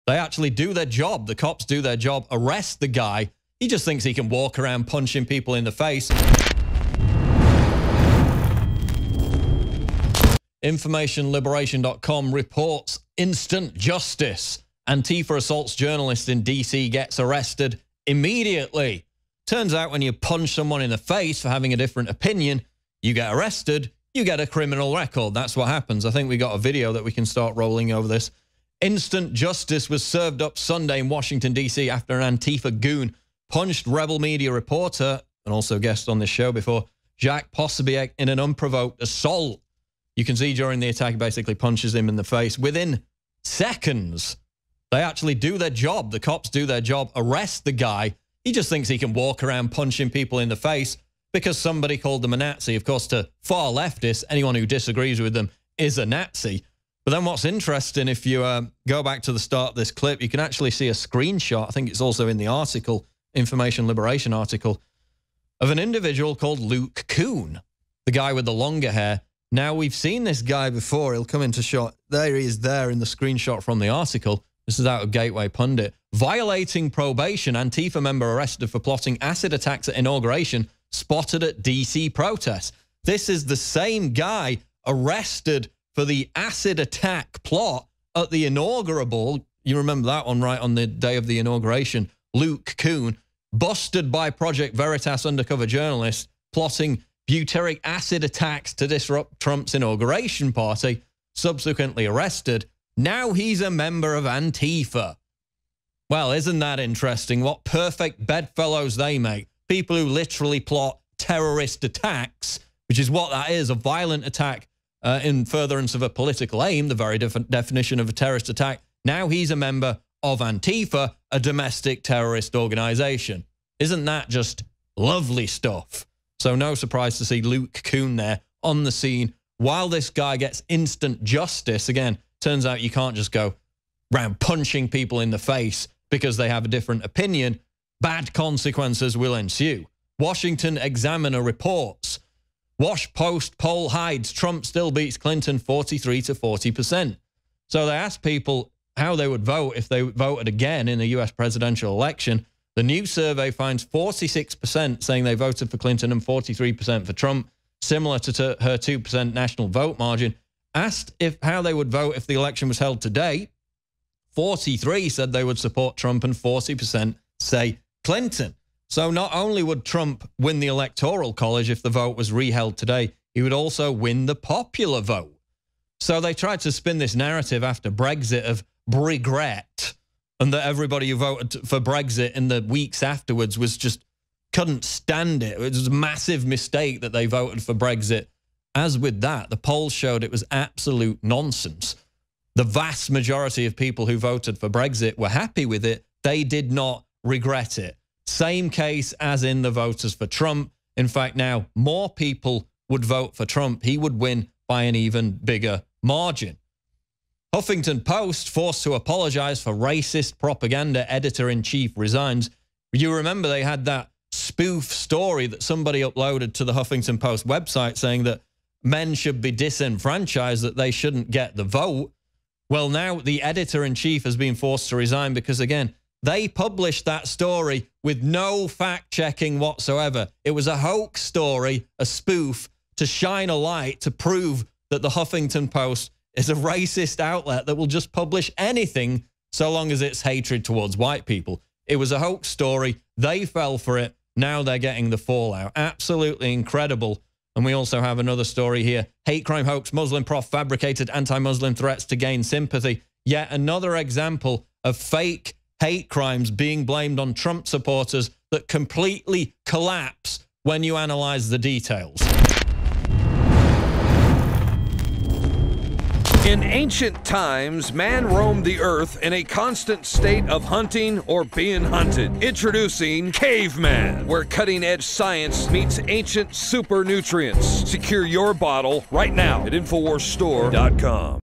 They actually do their job. The cops do their job, arrest the guy. He just thinks he can walk around punching people in the face. InformationLiberation.com reports instant justice. Antifa assaults journalist in DC gets arrested immediately. Turns out when you punch someone in the face for having a different opinion, you get arrested, you get a criminal record. That's what happens. I think we got a video that we can start rolling over this. Instant justice was served up Sunday in Washington, D.C. after an Antifa goon punched Rebel Media reporter, and also guest on this show before, Jack Posobiec, in an unprovoked assault. You can see during the attack, he basically punches him in the face. Within seconds, they actually do their job. The cops do their job, arrest the guy. He just thinks he can walk around punching people in the face because somebody called them a Nazi. Of course, to far leftists, anyone who disagrees with them is a Nazi. But then what's interesting, if you go back to the start of this clip, you can actually see a screenshot. I think it's also in the article, Information Liberation article, of an individual called Luke Coon, the guy with the longer hair. Now, we've seen this guy before. He'll come into shot. There he is there in the screenshot from the article. This is out of Gateway Pundit. Violating probation, Antifa member arrested for plotting acid attacks at inauguration, spotted at DC protests. This is the same guy arrested for the acid attack plot at the inaugural. You remember that one, right? On the day of the inauguration, Luke Coon, busted by Project Veritas undercover journalists, plotting butyric acid attacks to disrupt Trump's inauguration party, subsequently arrested. Now he's a member of Antifa. Well, isn't that interesting? What perfect bedfellows they make. People who literally plot terrorist attacks, which is what that is, a violent attack in furtherance of a political aim, the very different definition of a terrorist attack. Now he's a member of Antifa, a domestic terrorist organization. Isn't that just lovely stuff? So no surprise to see Luke Coon there on the scene while this guy gets instant justice. Again, turns out you can't just go around punching people in the face because they have a different opinion. Bad consequences will ensue. Washington Examiner reports, Wash Post poll hides Trump still beats Clinton 43 to 40%. So they asked people how they would vote if they voted again in the U.S. presidential election. The new survey finds 46% saying they voted for Clinton and 43% for Trump, similar to her 2% national vote margin. Asked how they would vote if the election was held today, 43% said they would support Trump and 40% say Clinton. So not only would Trump win the Electoral College if the vote was reheld today, he would also win the popular vote. So they tried to spin this narrative after Brexit of regret, and that everybody who voted for Brexit in the weeks afterwards was just couldn't stand it. It was a massive mistake that they voted for Brexit. As with that, the polls showed it was absolute nonsense. The vast majority of people who voted for Brexit were happy with it. They did not regret it. Same case as in the voters for Trump. In fact, now more people would vote for Trump. He would win by an even bigger margin. Huffington Post forced to apologize for racist propaganda. Editor-in-chief resigns. You remember they had that spoof story that somebody uploaded to the Huffington Post website saying that men should be disenfranchised, that they shouldn't get the vote. Well, now the editor-in-chief has been forced to resign because, again, they published that story with no fact-checking whatsoever. It was a hoax story, a spoof, to shine a light to prove that the Huffington Post is a racist outlet that will just publish anything so long as it's hatred towards white people. It was a hoax story. They fell for it. Now they're getting the fallout. Absolutely incredible. And we also have another story here. Hate crime hoax, Muslim prof fabricated anti-Muslim threats to gain sympathy. Yet another example of fake hate crimes being blamed on Trump supporters that completely collapse when you analyze the details. In ancient times, man roamed the earth in a constant state of hunting or being hunted. Introducing Caveman, where cutting-edge science meets ancient super nutrients. Secure your bottle right now at InfoWarsStore.com.